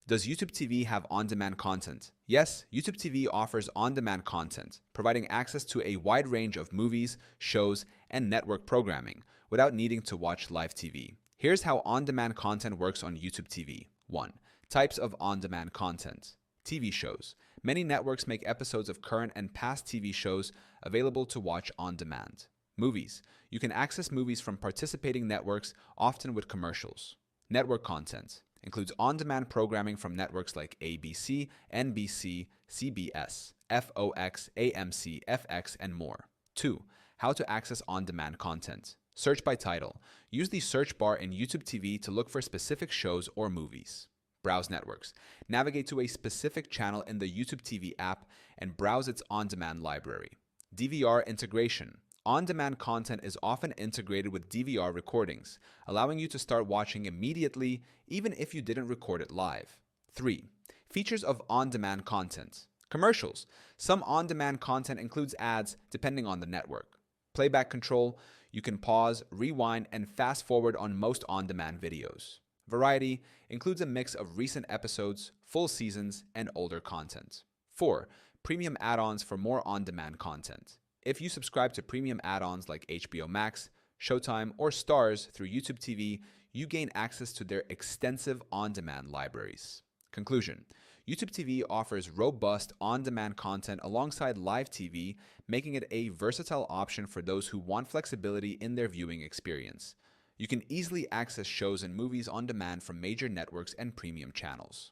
Does YouTube TV have on-demand content? Yes, YouTube TV offers on-demand content, providing access to a wide range of movies, shows, and network programming without needing to watch live TV. Here's how on-demand content works on YouTube TV. 1. Types of on-demand content. TV shows. Many networks make episodes of current and past TV shows available to watch on demand. Movies. You can access movies from participating networks, often with commercials. Network content includes on-demand programming from networks like ABC, NBC, CBS, FOX, AMC, FX, and more. 2. How to access on-demand content. Search by title. Use the search bar in YouTube TV to look for specific shows or movies. Browse networks. Navigate to a specific channel in the YouTube TV app and browse its on-demand library. DVR integration. On-demand content is often integrated with DVR recordings, allowing you to start watching immediately even if you didn't record it live. 3. Features of on-demand content. Commercials. Some on-demand content includes ads depending on the network. Playback control. You can pause, rewind, and fast forward on most on-demand videos. Variety includes a mix of recent episodes, full seasons, and older content. 4. Premium add-ons for more on-demand content. If you subscribe to premium add-ons like HBO Max, Showtime, or Stars through YouTube TV, you gain access to their extensive on-demand libraries. Conclusion: YouTube TV offers robust on-demand content alongside live TV, making it a versatile option for those who want flexibility in their viewing experience. You can easily access shows and movies on demand from major networks and premium channels.